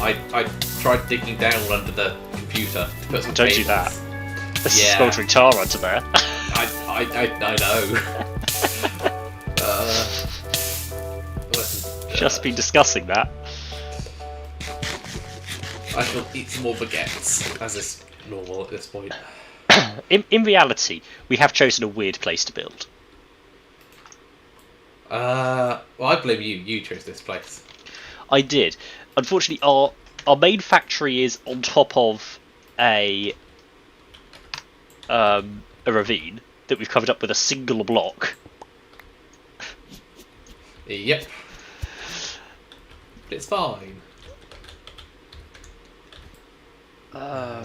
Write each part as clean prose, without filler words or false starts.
I tried digging down under the computer to put some Don't cables. do that. There's Yeah. smouldering tar under there. I know. Listen, Just been discussing that. I shall eat some more baguettes, as is normal at this point. In reality, we have chosen a weird place to build. Well, I blame you. You chose this place. I did. Unfortunately, our main factory is on top of a ravine that we've covered up with a single block. Yep. It's fine. Right,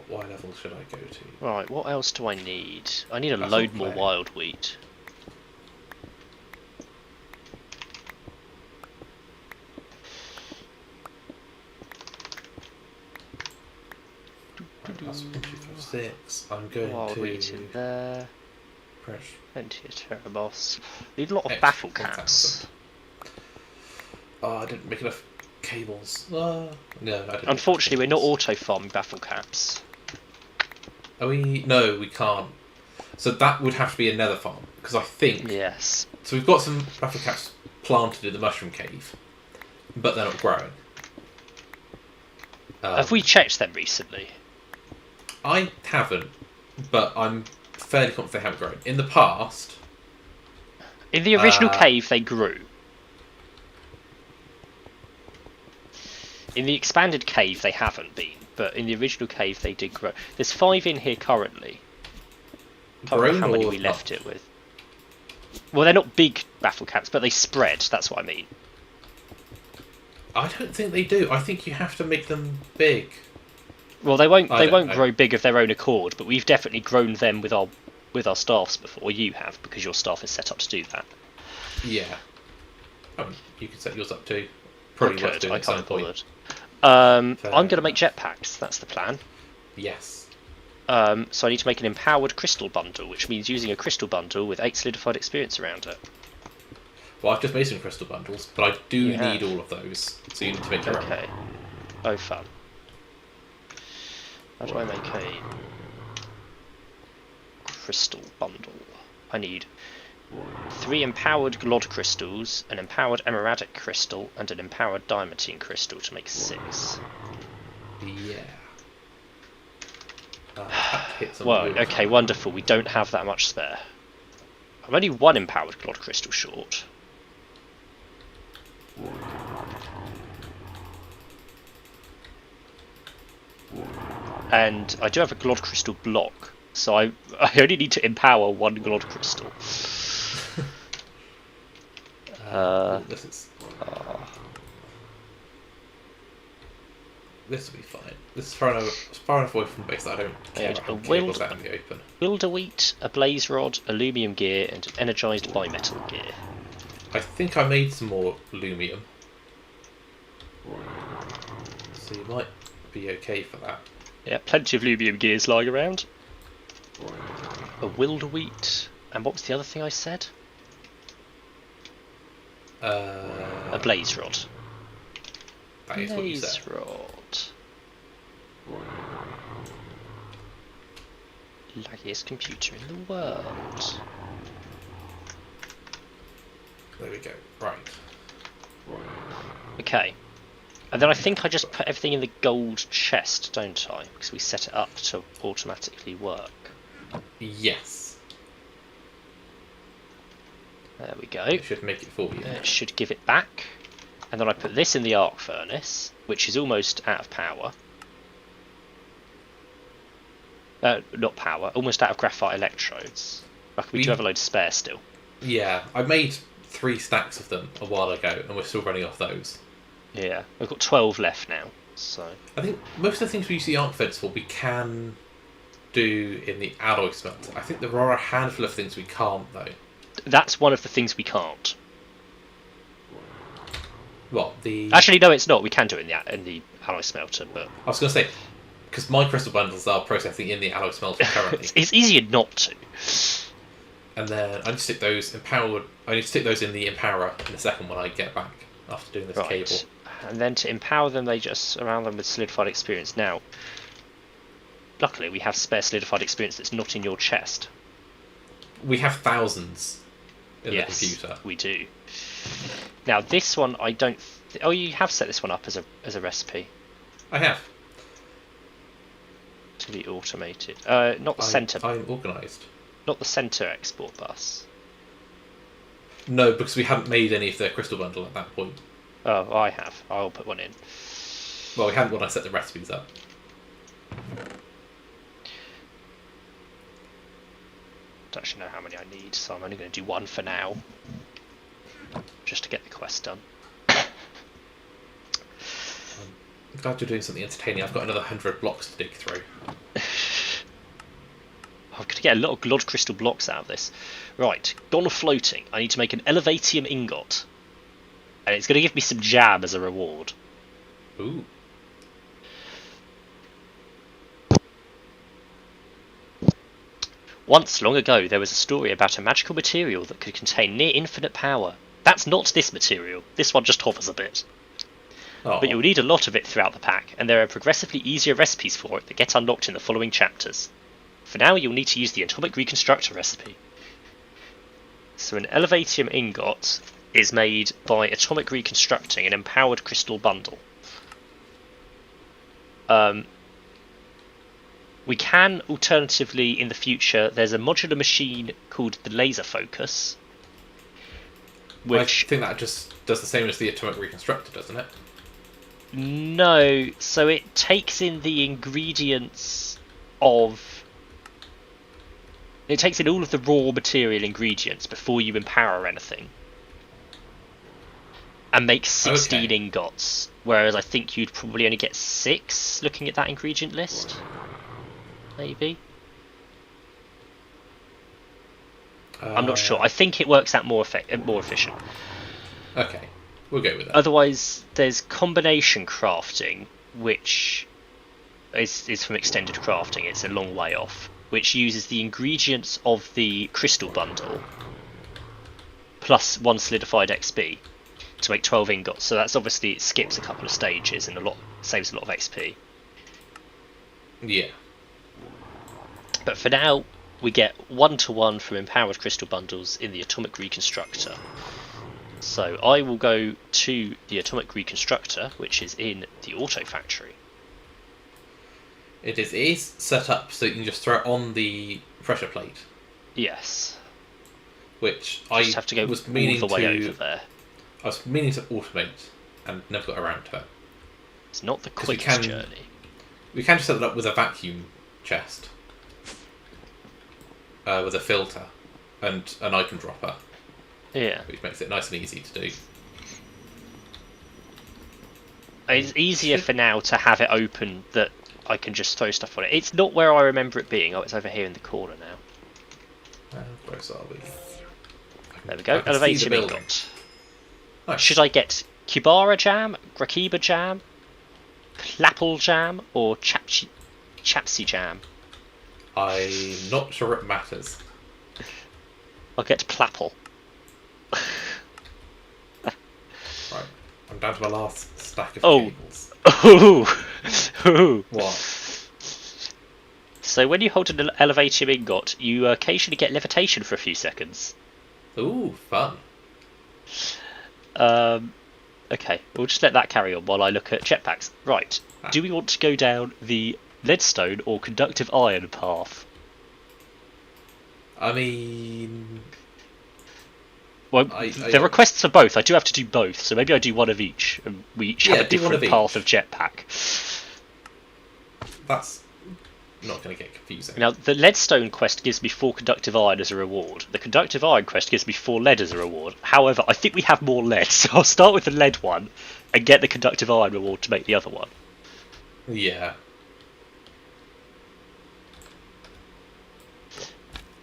what level should I go to? Right, what else do I need? I need a That's load not more fair. wild wheat. That's 1, 2, 5, 6. I'm going Wild to wheat in there. press Plenty of Terrabos. Need a lot of X baffle 1000. caps. Oh, I didn't make enough cables. No, I didn't. Unfortunately, we're not auto farming baffle caps. Are we? No, we can't. So that would have to be another farm because I think. Yes. So we've got some baffle caps planted in the mushroom cave, but they're not growing. Have we checked them recently? I haven't, but I'm fairly confident they haven't grown. In the past, In the original cave, they grew. In the expanded cave, they haven't been, but in the original cave, they did grow. There's 5 in here currently. I don't know how many we left it with. Well, they're not big baffle caps, but they spread. That's what I mean. I don't think they do. I think you have to make them big. Well, they won't. They won't know. grow big of their own accord, but we've definitely grown them with our staffs before. You have, because your staff is set up to do that. Yeah. I mean, you could set yours up too. Probably worth doing I at some can't point. bothered. I'm going to make jetpacks. That's the plan. Yes. So I need to make an empowered crystal bundle, which means using a crystal bundle with 8 solidified experience around it. Well, I've just made some crystal bundles, but I do You need have. all of those, so you need to make your own. Okay. Oh, fun. How do I make a crystal bundle? I need 3 empowered Glod crystals, an empowered emeradic crystal, and an empowered diamantine crystal to make 6. Yeah. That hits on Well, wood. okay, wonderful. We don't have that much spare. I'm only 1 empowered Glod crystal short. And I do have a Glod crystal block, so I only need to empower 1 Glod crystal. This is. This will be fine. This is far enough away from base that I don't care Yeah, about having a cables wild- out in the open. Wilder wheat, a blaze rod, aluminum gear, and an energized bimetal gear. I think I made some more aluminum, so you might be okay for that. Yeah, plenty of aluminum gears lying around. A wilder wheat, and what was the other thing I said? A blaze rod. That is what you Blaze said. rod. Laggiest computer in the world. There we go. Right. Okay. And then I think I just put everything in the gold chest, don't I? Because we set it up to automatically work. Yes. There we go. It should make it for you. It should give it back. And then I put this in the arc furnace, which is almost out of power. Not power, almost out of graphite electrodes. Like we do have a load of spare still. Yeah, I made 3 stacks of them a while ago, and we're still running off those. Yeah, we've got 12 left now. So I think most of the things we use the arc furnace for, we can do in the alloy smelter. I think there are a handful of things we can't, though. that's one of the things we can't. What, the... Actually, no, it's not. We can do it in the alloy smelter, but I was going to say, because my crystal bundles are processing in the alloy smelter currently. it's easier not to. And then I need to stick those empowered... I need to stick those in the empowerer in the second one I get back after doing this Right. cable. And then to empower them, they just surround them with solidified experience. Now, luckily, we have spare solidified experience that's not in your chest. We have thousands in Yes, the computer. We do. Now, this one, I don't... Oh, you have set this one up as a recipe. I have. To be automated. Not the centre. I'm organised. Not the centre export bus. No, because we hadn't made any of the crystal bundle at that point. Oh, I have. I'll put one in. Well, we hadn't when I set the recipes up. Don't actually know how many I need, so I'm only going to do one for now. Just to get the quest done. I'm glad you're doing something entertaining. I've got another 100 blocks to dig through. I'm going to get a lot of Glod crystal blocks out of this. Right, gone floating. I need to make an Elevatium Ingot. And it's going to give me some jam as a reward. Ooh. Once, long ago, there was a story about a magical material that could contain near infinite power. That's not this material. This one just hovers a bit. Oh. But you'll need a lot of it throughout the pack, and there are progressively easier recipes for it that get unlocked in the following chapters. For now, you'll need to use the Atomic Reconstructor recipe. So an Elevatium Ingot is made by atomic reconstructing an empowered crystal bundle. We can, alternatively, in the future, there's a modular machine called the Laser Focus. Which... I think that just does the same as the Atomic Reconstructor, doesn't it? No, so it takes in the ingredients of... It takes in all of the raw material ingredients before you empower anything. And makes 16 ingots, whereas I think you'd probably only get 6 looking at that ingredient list. Maybe. I'm not sure. I think it works out more efficient. Okay, we'll go with that. Otherwise, there's combination crafting, which is from extended crafting. It's a long way off, which uses the ingredients of the crystal bundle plus 1 solidified XP to make 12 ingots. So that's obviously, it skips a couple of stages and saves a lot of XP. Yeah. But for now, we get 1-to-1 from empowered crystal bundles in the Atomic Reconstructor. So I will go to the Atomic Reconstructor, which is in the Auto Factory. It is set up so you can just throw it on the pressure plate. Yes. Which I just have to go was meaning all the way to, over there. I was meaning to automate and never got around to it. It's not the quickest journey. We can just set it up with a vacuum chest. With a filter and an icon dropper. Yeah. Which makes it nice and easy to do. It's easier for now to have it open that I can just throw stuff on it. It's not where I remember it being. Oh, it's over here in the corner now. Where are we? There we go. Elevatium Ingot. Nice. Should I get Kibara jam, Grakiba jam, Plapple jam, or Chapsy jam? I'm not sure it matters. I'll get Plapple. Right. I'm down to my last stack of cables. Ooh. What? So when you hold an Elevatium Ingot, you occasionally get levitation for a few seconds. Ooh, fun. Okay, we'll just let that carry on while I look at jetpacks. Right, do we want to go down the leadstone or conductive iron path? I mean... Well, there are quests for both. I do have to do both, so maybe I do one of each, and we each have a different path of jetpack. That's not going to get confusing. Now, the leadstone quest gives me 4 conductive iron as a reward. The conductive iron quest gives me 4 lead as a reward. However, I think we have more lead, so I'll start with the lead one and get the conductive iron reward to make the other one. Yeah.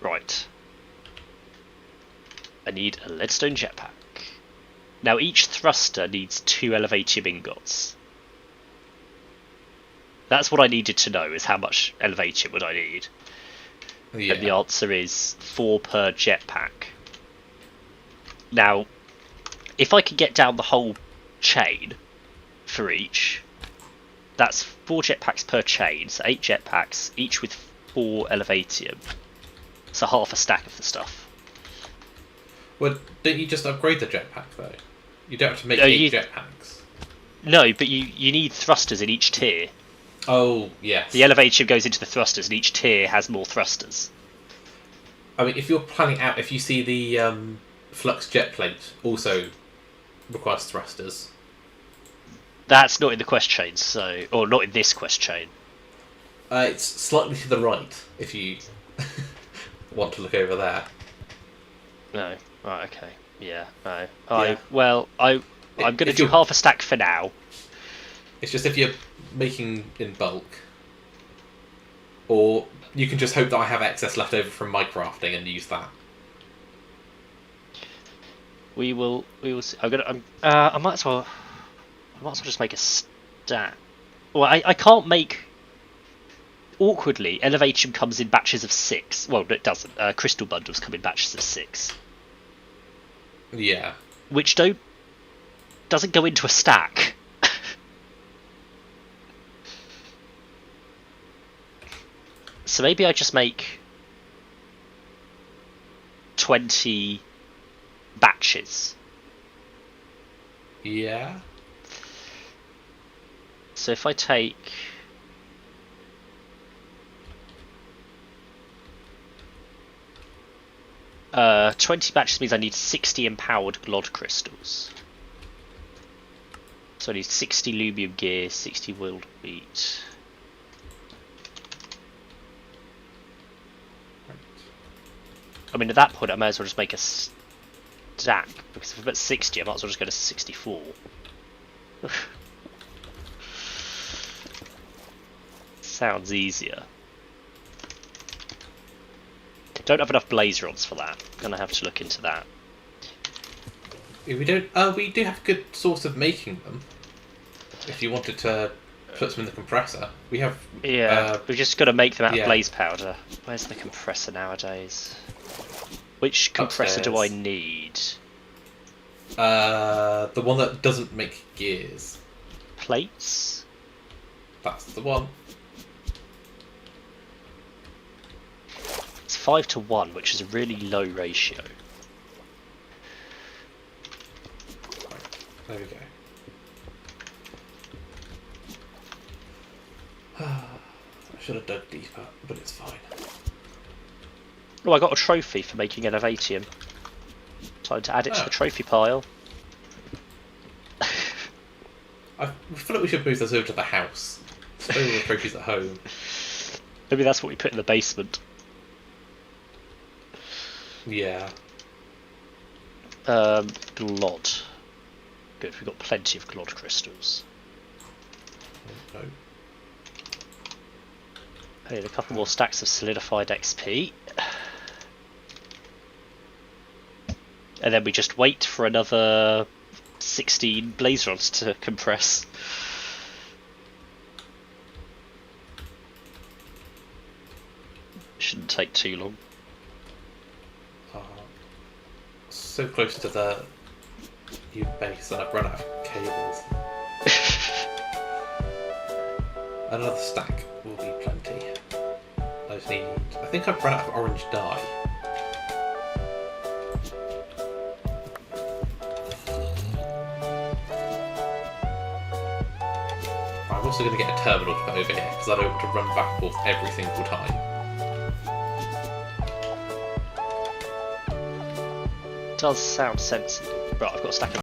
Right. I need a leadstone jetpack. Now, each thruster needs 2 Elevatium Ingots. That's what I needed to know, is how much Elevatium would I need. Yeah. And the answer is 4 per jetpack. Now, if I could get down the whole chain for each. That's 4 jetpacks per chain, so 8 jetpacks, each with 4 Elevatium. So half a stack of the stuff. Well, don't you just upgrade the jetpack though? You don't have to make 8 jetpacks. No, but you need thrusters in each tier. Oh, yes. The Elevatium goes into the thrusters, and each tier has more thrusters. I mean, if you're planning out, if you see the flux jet plate also requires thrusters. That's not in the quest chain, so... Or not in this quest chain. It's slightly to the right, if you want to look over there. No. Right, okay. Yeah, no. Yeah. I'm going to do half a stack for now. It's just if you're making in bulk. Or you can just hope that I have excess left over from my crafting and use that. We will see. I might as well just make a stack. Well, I can't make... Awkwardly, Elevatium comes in batches of 6. Well, it doesn't. Crystal bundles come in batches of 6. Yeah. Which doesn't go into a stack. So maybe I just make 20 batches. Yeah. So if I take... 20 batches means I need 60 empowered Glod crystals. So I need 60 Lumium gear, 60 willed wheat. I mean, at that point I might as well just make a stack, because if I'm at 60 I might as well just go to 64. Sounds easier. Don't have enough blaze rods for that. Gonna have to look into that. We don't. We do have a good source of making them. If you wanted to put some in the compressor, we have. Yeah, we've just got to make them out of blaze powder. Where's the compressor nowadays? Which compressor do I need? The one that doesn't make gears. Plates? That's the one. It's 5-to-1, which is a really low ratio. Right, there we go. I should have dug deeper, but it's fine. Oh, I got a trophy for making Elevatium. Time to add it to the trophy pile. I feel like we should move this over to the house. Spare all the trophies at home. Maybe that's what we put in the basement. Yeah. Glod. Good, we've got plenty of Glod crystals. No. I need a couple more stacks of solidified XP. And then we just wait for another 16 blaze rods to compress. Shouldn't take too long. So close to the new base that I've run out of cables. Another stack will be plenty. I just need... I think I've run out of orange dye. I'm also going to get a terminal to put over here because I don't want to run back and forth every single time. Does sound sensible. Right, I've got a stack of